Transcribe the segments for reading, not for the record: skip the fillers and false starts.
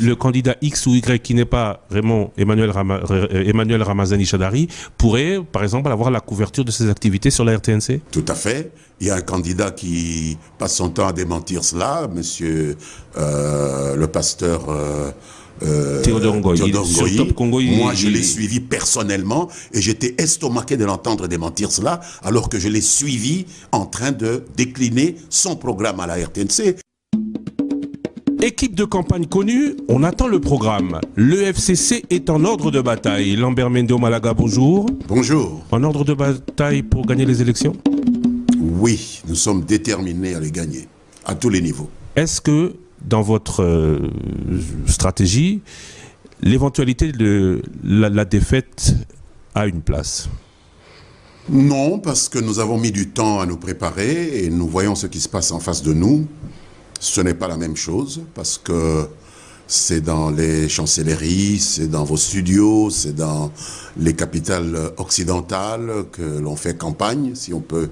le candidat X ou Y qui n'est pas vraiment Emmanuel Ramazani Shadary pourrait, par exemple, avoir la couverture de ses activités sur la RTNC? Tout à fait. Il y a un candidat qui passe son temps à démentir cela, monsieur le pasteur Théodore Ngoyi. Moi, je l'ai suivi personnellement et j'étais estomaqué de l'entendre démentir cela, alors que je l'ai suivi en train de décliner son programme à la RTNC. Équipe de campagne connue, on attend le programme. Le FCC est en ordre de bataille. Lambert Mendo Malaga, bonjour. Bonjour. En ordre de bataille pour gagner les élections? Oui, nous sommes déterminés à les gagner, à tous les niveaux. Est-ce que, dans votre stratégie, l'éventualité de la défaite a une place? Non, parce que nous avons mis du temps à nous préparer et nous voyons ce qui se passe en face de nous. Ce n'est pas la même chose, parce que c'est dans les chancelleries, c'est dans vos studios, c'est dans les capitales occidentales que l'on fait campagne, si on peut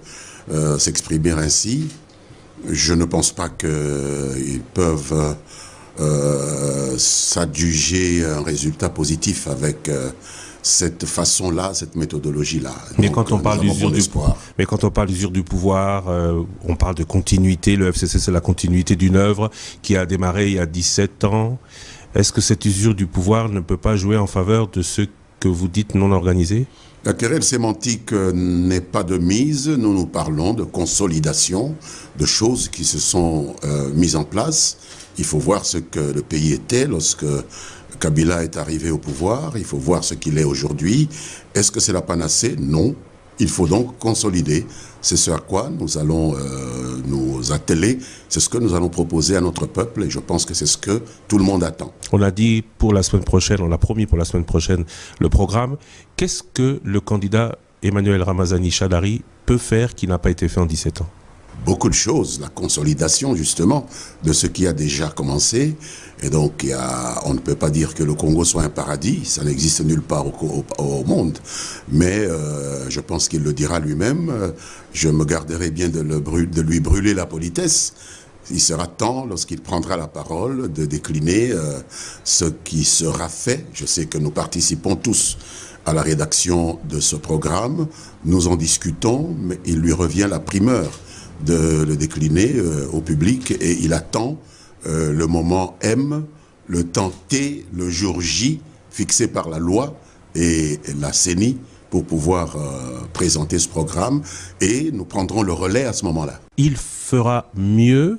s'exprimer ainsi. Je ne pense pas qu'ils peuvent s'adjuger un résultat positif avec cette façon-là, cette méthodologie-là. Mais quand on parle d'usure du pouvoir, on parle de continuité. Le FCC, c'est la continuité d'une œuvre qui a démarré il y a 17 ans. Est-ce que cette usure du pouvoir ne peut pas jouer en faveur de ceux que vous dites non organisés? La querelle sémantique n'est pas de mise. Nous parlons de consolidation, de choses qui se sont mises en place. Il faut voir ce que le pays était lorsque Kabila est arrivé au pouvoir. Il faut voir ce qu'il est aujourd'hui. Est-ce que c'est la panacée? Non. Il faut donc consolider. C'est ce à quoi nous allons nous atteler. C'est ce que nous allons proposer à notre peuple et je pense que c'est ce que tout le monde attend. On a dit pour la semaine prochaine, on a promis pour la semaine prochaine le programme. Qu'est-ce que le candidat Emmanuel Ramazani Shadary peut faire qui n'a pas été fait en 17 ans? Beaucoup de choses, la consolidation justement de ce qui a déjà commencé. Et donc on ne peut pas dire que le Congo soit un paradis, ça n'existe nulle part au monde. Mais je pense qu'il le dira lui-même, je me garderai bien de lui brûler la politesse. Il sera temps, lorsqu'il prendra la parole, de décliner ce qui sera fait. Je sais que nous participons tous à la rédaction de ce programme, nous en discutons, mais il lui revient la primeur de le décliner au public et il attend le moment M, le temps T, le jour J fixé par la loi et la CENI pour pouvoir présenter ce programme et nous prendrons le relais à ce moment-là. Il fera mieux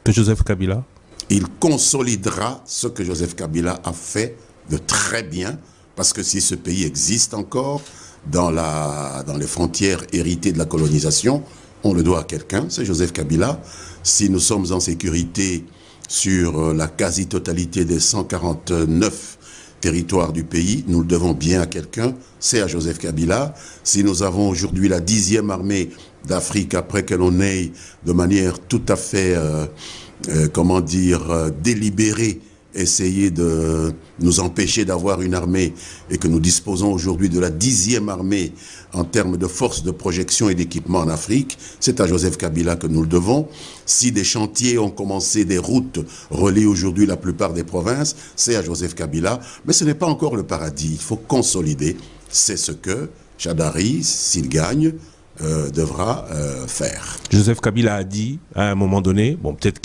que Joseph Kabila? Il consolidera ce que Joseph Kabila a fait de très bien, parce que si ce pays existe encore dans les frontières héritées de la colonisation, on le doit à quelqu'un, c'est Joseph Kabila. Si nous sommes en sécurité sur la quasi-totalité des 149 territoires du pays, nous le devons bien à quelqu'un, c'est à Joseph Kabila. Si nous avons aujourd'hui la 10e armée d'Afrique, après que l'on ait de manière tout à fait, délibérée, essayer de nous empêcher d'avoir une armée et que nous disposons aujourd'hui de la 10e armée en termes de force de projection et d'équipement en Afrique, c'est à Joseph Kabila que nous le devons. Si des chantiers ont commencé, des routes relient aujourd'hui la plupart des provinces, c'est à Joseph Kabila. Mais ce n'est pas encore le paradis, il faut consolider. C'est ce que Shadary, s'il gagne, devra faire. Joseph Kabila a dit à un moment donné, bon peut-être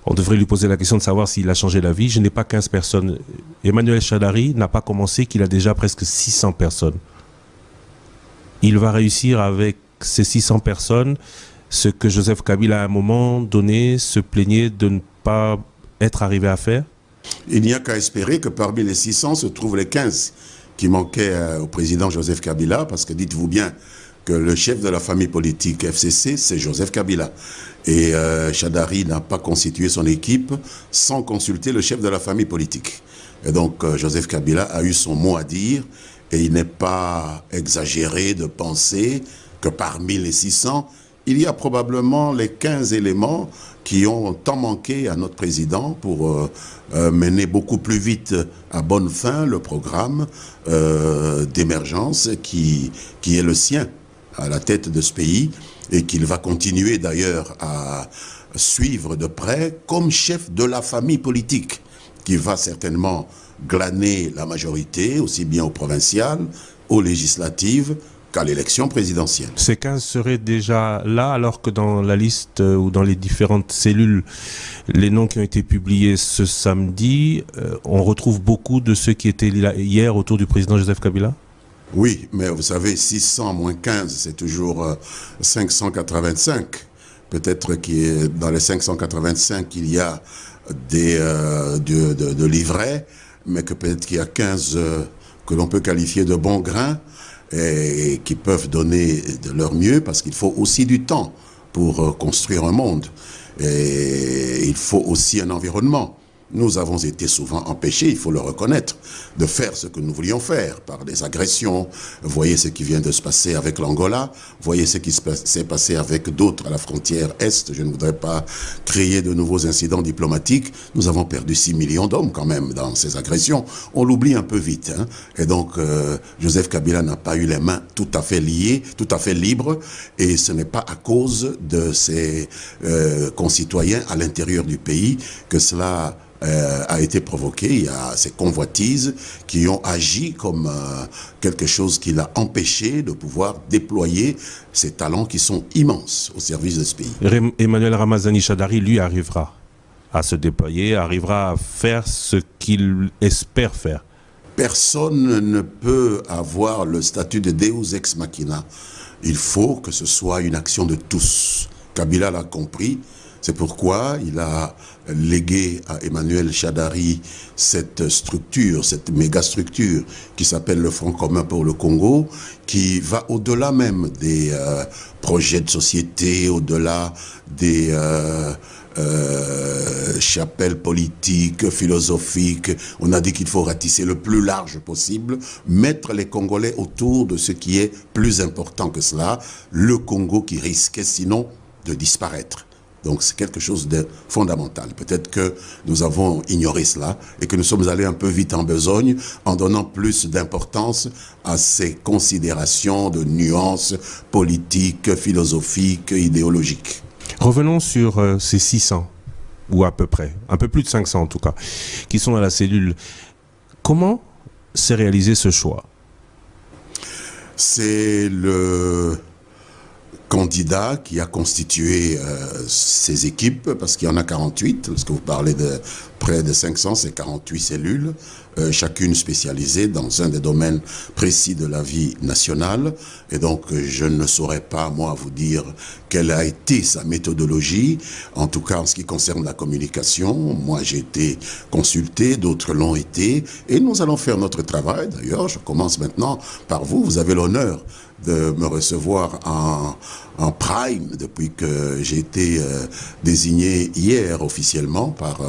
on devrait lui poser la question de savoir s'il a changé d'avis. Je n'ai pas 15 personnes. Emmanuel Shadary n'a pas commencé qu'il a déjà presque 600 personnes. Il va réussir avec ces 600 personnes ce que Joseph Kabila à un moment donné se plaignait de ne pas être arrivé à faire? Il n'y a qu'à espérer que parmi les 600 se trouvent les 15 qui manquaient au président Joseph Kabila, parce que dites-vous bien que le chef de la famille politique FCC, c'est Joseph Kabila. Et Shadary n'a pas constitué son équipe sans consulter le chef de la famille politique. Et donc Joseph Kabila a eu son mot à dire et il n'est pas exagéré de penser que parmi les 600, il y a probablement les 15 éléments qui ont tant manqué à notre président pour mener beaucoup plus vite à bonne fin le programme d'émergence qui est le sien à la tête de ce pays et qu'il va continuer d'ailleurs à suivre de près comme chef de la famille politique. qui va certainement glaner la majorité, aussi bien aux provinciales, aux législatives, qu'à l'élection présidentielle. Ces 15 seraient déjà là, alors que dans la liste ou dans les différentes cellules, les noms qui ont été publiés ce samedi, on retrouve beaucoup de ceux qui étaient là hier autour du président Joseph Kabila? Oui, mais vous savez, 600 moins 15, c'est toujours 585. Peut-être que dans les 585, il y a de livrets, mais que peut-être qu'il y a 15 que l'on peut qualifier de bons grains et qui peuvent donner de leur mieux, parce qu'il faut aussi du temps pour construire un monde. Et il faut aussi un environnement. Nous avons été souvent empêchés, il faut le reconnaître, de faire ce que nous voulions faire par des agressions. Voyez ce qui vient de se passer avec l'Angola, voyez ce qui s'est passé avec d'autres à la frontière Est. Je ne voudrais pas créer de nouveaux incidents diplomatiques. Nous avons perdu 6 millions d'hommes quand même dans ces agressions. On l'oublie un peu vite. Hein. Et donc, Joseph Kabila n'a pas eu les mains tout à fait liées, tout à fait libres. Et ce n'est pas à cause de ses concitoyens à l'intérieur du pays que cela a été provoqué. Il y a ces convoitises qui ont agi comme quelque chose qui l'a empêché de pouvoir déployer ses talents qui sont immenses au service de ce pays. Emmanuel Ramazani Shadary, lui, arrivera à se déployer, arrivera à faire ce qu'il espère faire. Personne ne peut avoir le statut de Deus ex machina. Il faut que ce soit une action de tous. Kabila l'a compris. C'est pourquoi il a légué à Emmanuel Shadary cette structure, cette méga-structure qui s'appelle le Front commun pour le Congo, qui va au-delà même des projets de société, au-delà des chapelles politiques, philosophiques. On a dit qu'il faut ratisser le plus large possible, mettre les Congolais autour de ce qui est plus important que cela, le Congo qui risquait sinon de disparaître. Donc c'est quelque chose de fondamental. Peut-être que nous avons ignoré cela et que nous sommes allés un peu vite en besogne en donnant plus d'importance à ces considérations de nuances politiques, philosophiques, idéologiques. Revenons sur ces 600, ou à peu près, un peu plus de 500 en tout cas, qui sont dans la cellule. Comment s'est réalisé ce choix? C'est le candidat qui a constitué ces équipes, parce qu'il y en a 48, lorsque vous parlez de près de 500, c'est 48 cellules, chacune spécialisée dans un des domaines précis de la vie nationale. Et donc, je ne saurais pas, moi, vous dire quelle a été sa méthodologie. En tout cas, en ce qui concerne la communication, moi, j'ai été consulté, d'autres l'ont été, et nous allons faire notre travail. D'ailleurs, je commence maintenant par vous. Vous avez l'honneur de me recevoir en prime depuis que j'ai été désigné hier officiellement par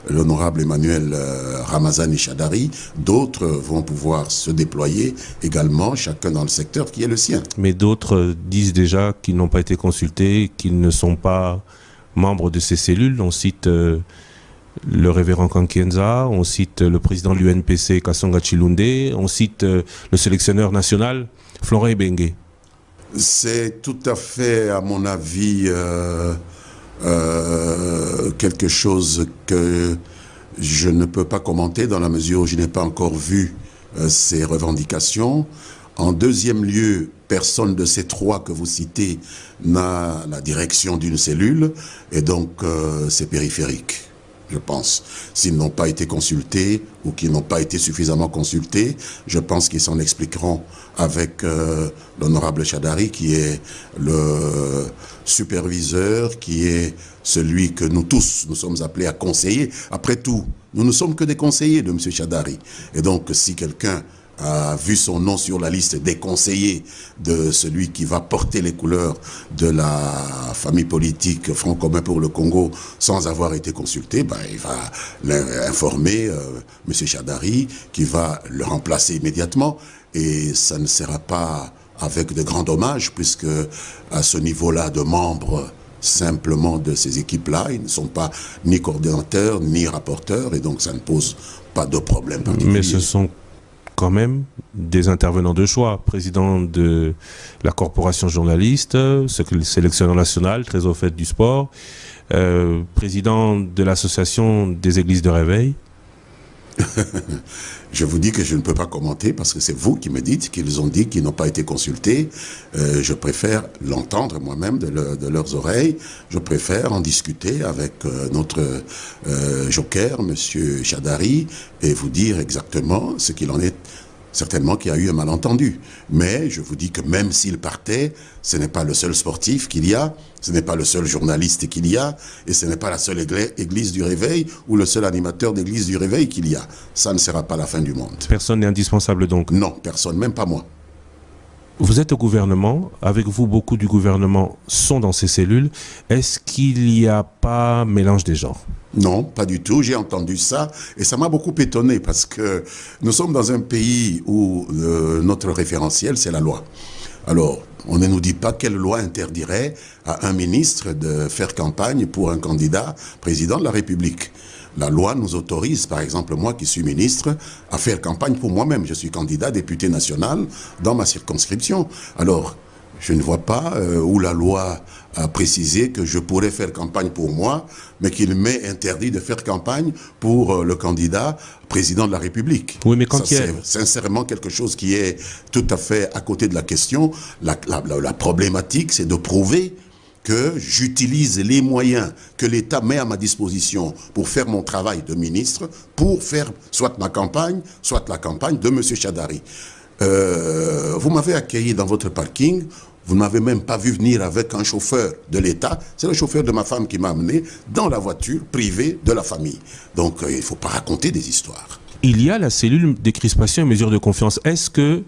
l'honorable Emmanuel Ramazani Shadary. D'autres vont pouvoir se déployer également, chacun dans le secteur qui est le sien. Mais d'autres disent déjà qu'ils n'ont pas été consultés, qu'ils ne sont pas membres de ces cellules. On cite le révérend Kankienza, on cite le président de l'UNPC Kasonga Chilunde, on cite le sélectionneur national Florent Ibenge. C'est tout à fait, à mon avis, quelque chose que je ne peux pas commenter dans la mesure où je n'ai pas encore vu ces revendications. En deuxième lieu, personne de ces trois que vous citez n'a la direction d'une cellule et donc c'est périphérique. Je pense. S'ils n'ont pas été consultés ou qu'ils n'ont pas été suffisamment consultés, je pense qu'ils s'en expliqueront avec l'honorable Shadary, qui est le superviseur, qui est celui que nous tous, nous sommes appelés à conseiller. Après tout, nous ne sommes que des conseillers de M. Shadary. Et donc, si quelqu'un a vu son nom sur la liste des conseillers de celui qui va porter les couleurs de la famille politique Front commun pour le Congo sans avoir été consulté, ben, il va informer M. Shadary qui va le remplacer immédiatement et ça ne sera pas avec de grands dommages puisque à ce niveau-là de membres simplement de ces équipes-là, ils ne sont pas ni coordinateurs ni rapporteurs et donc ça ne pose pas de problème particulier. Mais ce sont quand même des intervenants de choix, président de la corporation journaliste, sélectionneur national, très au fait du sport, président de l'association des églises de réveil. Je vous dis que je ne peux pas commenter parce que c'est vous qui me dites qu'ils ont dit qu'ils n'ont pas été consultés. Je préfère l'entendre moi-même de leurs oreilles. Je préfère en discuter avec notre joker, Monsieur Chadari, et vous dire exactement ce qu'il en est. Certainement qu'il y a eu un malentendu. Mais je vous dis que même s'il partait, ce n'est pas le seul sportif qu'il y a, ce n'est pas le seul journaliste qu'il y a, et ce n'est pas la seule église du réveil ou le seul animateur d'église du réveil qu'il y a. Ça ne sera pas la fin du monde. Personne n'est indispensable donc? Non, personne, même pas moi. Vous êtes au gouvernement, avec vous beaucoup du gouvernement sont dans ces cellules. Est-ce qu'il n'y a pas mélange des genres? Non, pas du tout. J'ai entendu ça et ça m'a beaucoup étonné parce que nous sommes dans un pays où notre référentiel, c'est la loi. Alors, on ne nous dit pas quelle loi interdirait à un ministre de faire campagne pour un candidat président de la République. La loi nous autorise, par exemple, moi qui suis ministre, à faire campagne pour moi-même. Je suis candidat député national dans ma circonscription. Alors, je ne vois pas où la loi a précisé que je pourrais faire campagne pour moi, mais qu'il m'est interdit de faire campagne pour le candidat président de la République. Oui, mais quand c'est sincèrement quelque chose qui est tout à fait à côté de la question. La problématique, c'est de prouver que j'utilise les moyens que l'État met à ma disposition pour faire mon travail de ministre, pour faire soit ma campagne, soit la campagne de M. Chadari. Vous m'avez accueilli dans votre parking, vous ne m'avez même pas vu venir avec un chauffeur de l'État, c'est le chauffeur de ma femme qui m'a amené dans la voiture privée de la famille. Donc il ne faut pas raconter des histoires. Il y a la cellule décrispation et mesures de confiance. Est-ce que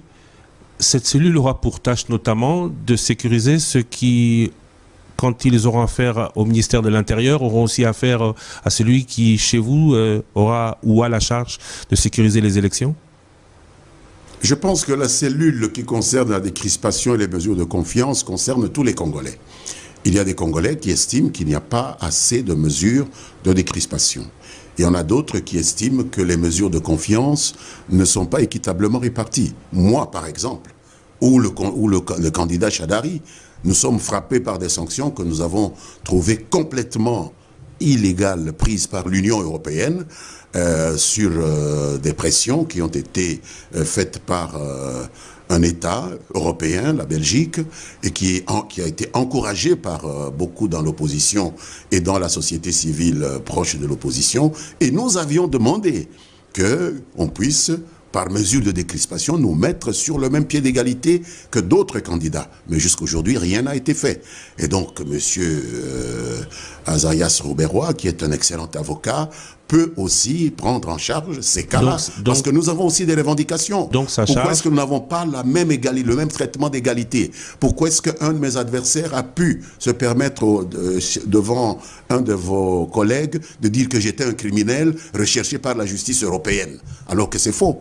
cette cellule aura pour tâche notamment de sécuriser ceux qui, quand ils auront affaire au ministère de l'Intérieur, auront aussi affaire à celui qui, chez vous, aura ou a la charge de sécuriser les élections? Je pense que la cellule qui concerne la décrispation et les mesures de confiance concerne tous les Congolais. Il y a des Congolais qui estiment qu'il n'y a pas assez de mesures de décrispation. Il y en a d'autres qui estiment que les mesures de confiance ne sont pas équitablement réparties. Moi, par exemple, ou le candidat Chadari, nous sommes frappés par des sanctions que nous avons trouvées complètement illégales prises par l'Union européenne sur des pressions qui ont été faites par un État européen, la Belgique, et qui a été encouragé par beaucoup dans l'opposition et dans la société civile proche de l'opposition. Et nous avions demandé qu'on puisse, par mesure de décrispation, nous mettre sur le même pied d'égalité que d'autres candidats. Mais jusqu'à aujourd'hui, rien n'a été fait. Et donc, M. Azarias Rouberois, qui est un excellent avocat, peut aussi prendre en charge ces cas-là. Parce que nous avons aussi des revendications. Pourquoi est-ce que nous n'avons pas la même égalité, le même traitement d'égalité? Pourquoi est-ce qu'un de mes adversaires a pu se permettre devant un de vos collègues de dire que j'étais un criminel recherché par la justice européenne? Alors que c'est faux.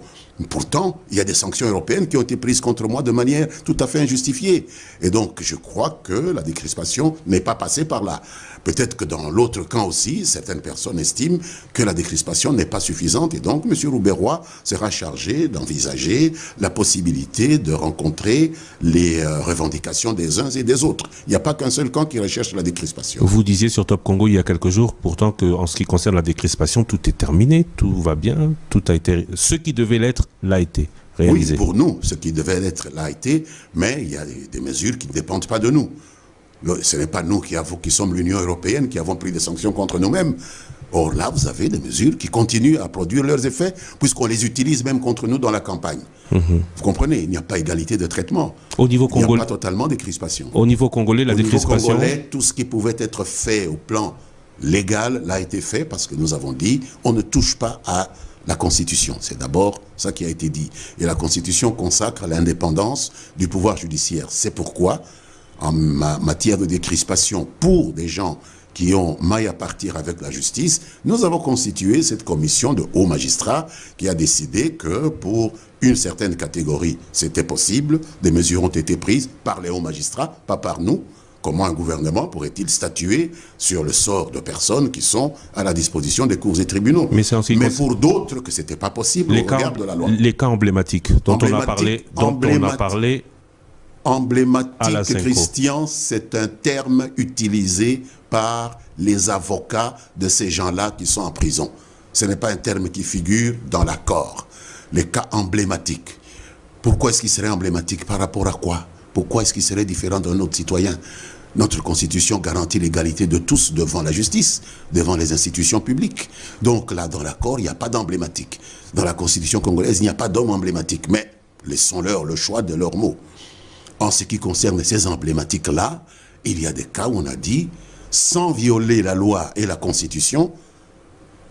Pourtant, il y a des sanctions européennes qui ont été prises contre moi de manière tout à fait injustifiée. Et donc, je crois que la décrispation n'est pas passée par là. Peut-être que dans l'autre camp aussi, certaines personnes estiment que la décrispation n'est pas suffisante. Et donc, M. Rouberois sera chargé d'envisager la possibilité de rencontrer les revendications des uns et des autres. Il n'y a pas qu'un seul camp qui recherche la décrispation. Vous disiez sur Top Congo il y a quelques jours, pourtant, qu'en ce qui concerne la décrispation, tout est terminé, tout va bien, tout a été... Ce qui devait l'être, l'a été réalisé. Oui, pour nous, ce qui devait être l'a été, mais il y a des mesures qui ne dépendent pas de nous. Ce n'est pas nous qui sommes l'Union européenne qui avons pris des sanctions contre nous-mêmes. Or là, vous avez des mesures qui continuent à produire leurs effets, puisqu'on les utilise même contre nous dans la campagne. Vous comprenez, il n'y a pas égalité de traitement. Au niveau congolais, il n'y a pas totalement décrispation. Au niveau congolais, la décrispation... Au niveau congolais, tout ce qui pouvait être fait au plan légal l'a été fait, parce que nous avons dit, on ne touche pas à la Constitution. C'est d'abord ça qui a été dit. Et la Constitution consacre l'indépendance du pouvoir judiciaire. C'est pourquoi, en matière de décrispation, pour des gens qui ont maille à partir avec la justice, nous avons constitué cette commission de hauts magistrats qui a décidé que pour une certaine catégorie, c'était possible. Des mesures ont été prises par les hauts magistrats, pas par nous. Comment un gouvernement pourrait-il statuer sur le sort de personnes qui sont à la disposition des cours et tribunaux? Mais pour d'autres, que ce n'était pas possible au regard de la loi. Les cas emblématiques dont on a parlé... Emblématique, Christian, c'est un terme utilisé par les avocats de ces gens-là qui sont en prison. Ce n'est pas un terme qui figure dans l'accord. Les cas emblématiques. Pourquoi est-ce qu'il serait emblématique? Par rapport à quoi? Pourquoi est-ce qu'il serait différent d'un autre citoyen? Notre Constitution garantit l'égalité de tous devant la justice, devant les institutions publiques. Donc là, dans l'accord, il n'y a pas d'emblématique. Dans la Constitution congolaise, il n'y a pas d'homme emblématique. Mais laissons-leur le choix de leurs mots. En ce qui concerne ces emblématiques-là, il y a des cas où on a dit, sans violer la loi et la Constitution,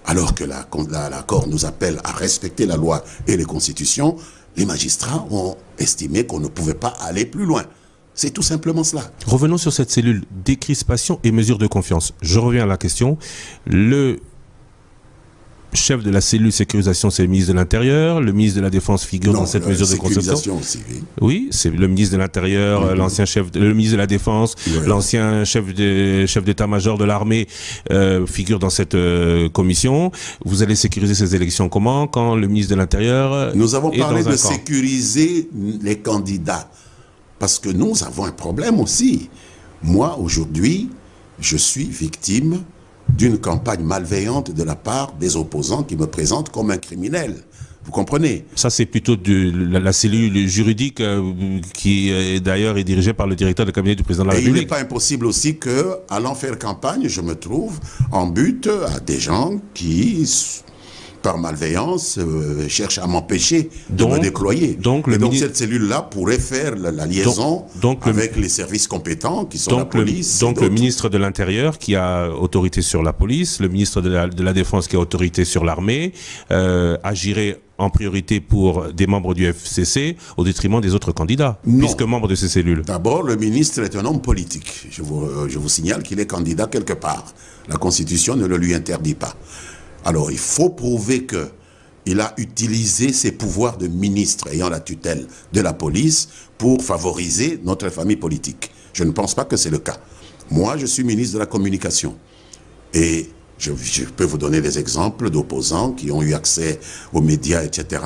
alors que l'accord nous appelle à respecter la loi et les constitutions, les magistrats ont estimé qu'on ne pouvait pas aller plus loin. C'est tout simplement cela. Revenons sur cette cellule décrispation et mesure de confiance. Je reviens à la question. Le chef de la cellule sécurisation, c'est le ministre de l'Intérieur. Le ministre de la Défense figure dans cette mesure de conception. Aussi, oui. Oui, c'est le ministre de l'Intérieur, l'ancien chef, le ministre de la Défense, l'ancien chef d'état-major de l'armée figure dans cette commission. Vous allez sécuriser ces élections comment? Quand le ministre de l'Intérieur Nous avons parlé de camp. sécuriser les candidats. Parce que nous avons un problème aussi. Moi, aujourd'hui, je suis victime d'une campagne malveillante de la part des opposants qui me présentent comme un criminel. Vous comprenez? Ça, c'est plutôt la cellule juridique qui, d'ailleurs, est dirigée par le directeur de cabinet du président de la République. Il n'est pas impossible aussi que, allant faire campagne, je me trouve en but à des gens qui, par malveillance, cherchent à m'empêcher de me déployer. Donc cette cellule-là pourrait faire la liaison avec les services compétents qui sont la police. Donc le ministre de l'Intérieur qui a autorité sur la police, le ministre de la Défense qui a autorité sur l'armée, agirait en priorité pour des membres du FCC au détriment des autres candidats, puisque membres de ces cellules. D'abord, le ministre est un homme politique. Je vous signale qu'il est candidat quelque part. La Constitution ne le lui interdit pas. Alors, il faut prouver qu'il a utilisé ses pouvoirs de ministre ayant la tutelle de la police pour favoriser notre famille politique. Je ne pense pas que c'est le cas. Moi, je suis ministre de la Communication. Et je peux vous donner des exemples d'opposants qui ont eu accès aux médias, etc.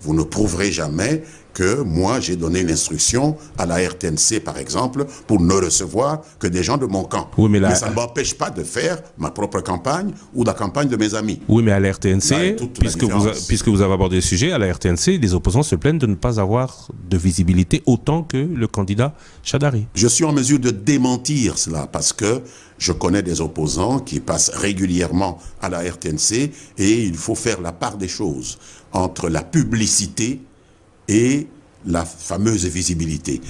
Vous ne prouverez jamais que moi, j'ai donné une instruction à la RTNC, par exemple, pour ne recevoir que des gens de mon camp. Oui, mais ça ne m'empêche pas de faire ma propre campagne ou la campagne de mes amis. Oui, mais à la RTNC, puisque vous avez abordé le sujet, à la RTNC, les opposants se plaignent de ne pas avoir de visibilité autant que le candidat Chadari. Je suis en mesure de démentir cela parce que je connais des opposants qui passent régulièrement à la RTNC et il faut faire la part des choses entre la publicité et la fameuse visibilité.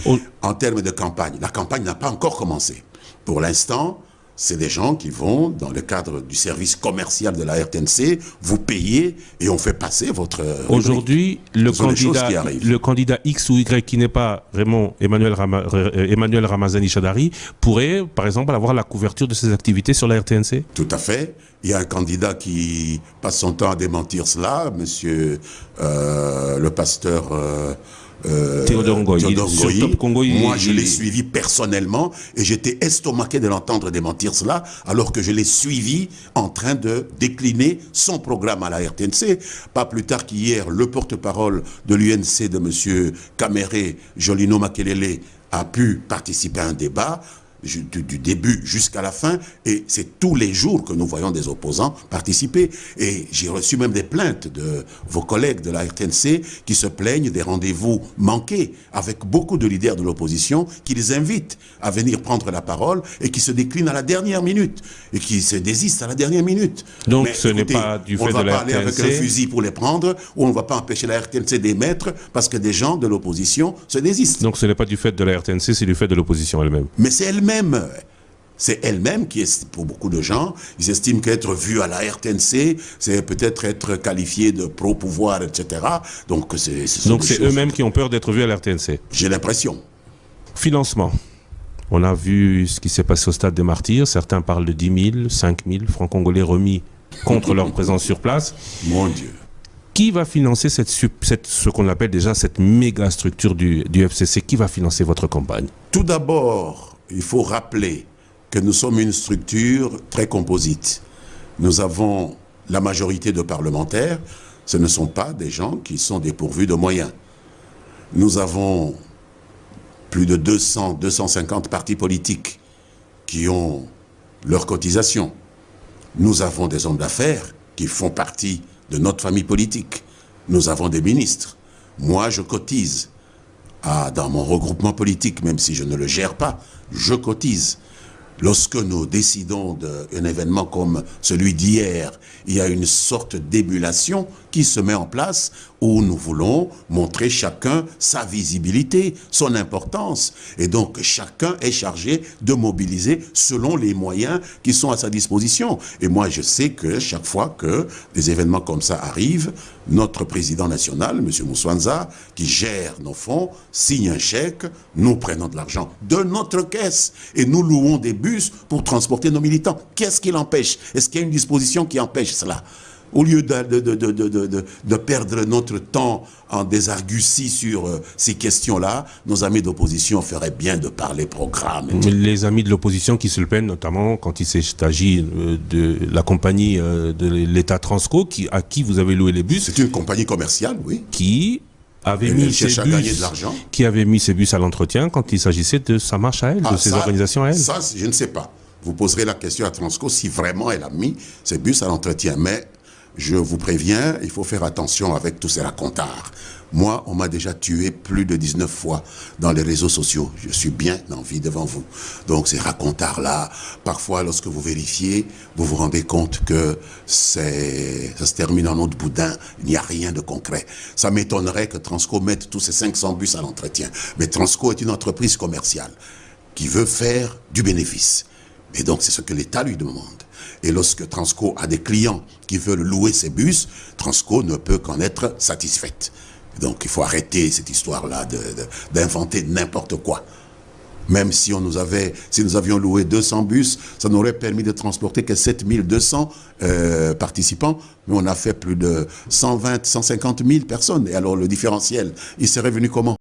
En termes de campagne, la campagne n'a pas encore commencé. Pour l'instant, c'est des gens qui vont, dans le cadre du service commercial de la RTNC, vous payer et on fait passer votre... Aujourd'hui, le candidat X ou Y qui n'est pas Raymond Emmanuel Ramazani Chadari pourrait, par exemple, avoir la couverture de ses activités sur la RTNC? Tout à fait. Il y a un candidat qui passe son temps à démentir cela, monsieur le pasteur... Théodore Ngoyi. Moi, je l'ai suivi personnellement et j'étais estomaqué de l'entendre démentir cela, alors que je l'ai suivi en train de décliner son programme à la RTNC. Pas plus tard qu'hier, le porte-parole de l'UNC de monsieur Kamere Jolino Makelele a pu participer à un débat du début jusqu'à la fin, et c'est tous les jours que nous voyons des opposants participer. Et j'ai reçu même des plaintes de vos collègues de la RTNC qui se plaignent des rendez-vous manqués avec beaucoup de leaders de l'opposition qui les invitent à venir prendre la parole et qui se déclinent à la dernière minute et qui se désistent à la dernière minute. Donc mais, ce n'est pas du fait de la RTNC. On ne va pas aller avec un fusil pour les prendre, ou on ne va pas empêcher la RTNC d'émettre parce que des gens de l'opposition se désistent. Donc ce n'est pas du fait de la RTNC, c'est du fait de l'opposition elle-même. Mais c'est elle-même. C'est elle-même qui est, pour beaucoup de gens, ils estiment qu'être vu à la RTNC, c'est peut-être être qualifié de pro-pouvoir, etc. Donc c'est eux-mêmes qui ont peur d'être vus à la RTNC. J'ai l'impression. Financement. On a vu ce qui s'est passé au Stade des Martyrs. Certains parlent de 10 000, 5 000 francs congolais remis contre leur présence sur place. Mon Dieu. Qui va financer ce qu'on appelle déjà cette méga structure du FCC? Qui va financer votre campagne? Tout d'abord, il faut rappeler que nous sommes une structure très composite. Nous avons la majorité de parlementaires. Ce ne sont pas des gens qui sont dépourvus de moyens. Nous avons plus de 200, 250 partis politiques qui ont leurs cotisations. Nous avons des hommes d'affaires qui font partie de notre famille politique. Nous avons des ministres. Moi, je cotise dans mon regroupement politique, même si je ne le gère pas, je cotise. Lorsque nous décidons d'un événement comme celui d'hier, il y a une sorte d'émulation qui se met en place où nous voulons montrer chacun sa visibilité, son importance. Et donc, chacun est chargé de mobiliser selon les moyens qui sont à sa disposition. Et moi, je sais que chaque fois que des événements comme ça arrivent, notre président national, M. Mouswanza, qui gère nos fonds, signe un chèque, nous prenons de l'argent de notre caisse et nous louons des bus pour transporter nos militants. Qu'est-ce qui l'empêche? Est-ce qu'il y a une disposition qui empêche cela? Au lieu de perdre notre temps en des arguties sur ces questions-là, nos amis d'opposition feraient bien de parler programme. Les amis de l'opposition qui se le plaignent, notamment quand il s'agit de la compagnie de l'État Transco, à qui vous avez loué les bus. C'est une compagnie commerciale, oui. Qui avait mis ses bus à l'entretien quand il s'agissait de sa marche à elle, de ses organisations à elle. Ça, je ne sais pas. Vous poserez la question à Transco si vraiment elle a mis ses bus à l'entretien. Mais je vous préviens, il faut faire attention avec tous ces racontards. Moi, on m'a déjà tué plus de 19 fois dans les réseaux sociaux. Je suis bien en vie devant vous. Donc ces racontards-là, parfois lorsque vous vérifiez, vous vous rendez compte que ça se termine en eau de boudin. Il n'y a rien de concret. Ça m'étonnerait que Transco mette tous ces 500 bus à l'entretien. Mais Transco est une entreprise commerciale qui veut faire du bénéfice. Et donc c'est ce que l'État lui demande. Et lorsque Transco a des clients qui veulent louer ses bus, Transco ne peut qu'en être satisfaite. Donc il faut arrêter cette histoire-là d'inventer n'importe quoi. Même si nous avions loué 200 bus, ça n'aurait permis de transporter que 7200 participants. Mais on a fait plus de 120, 150 000 personnes. Et alors le différentiel, il serait venu comment?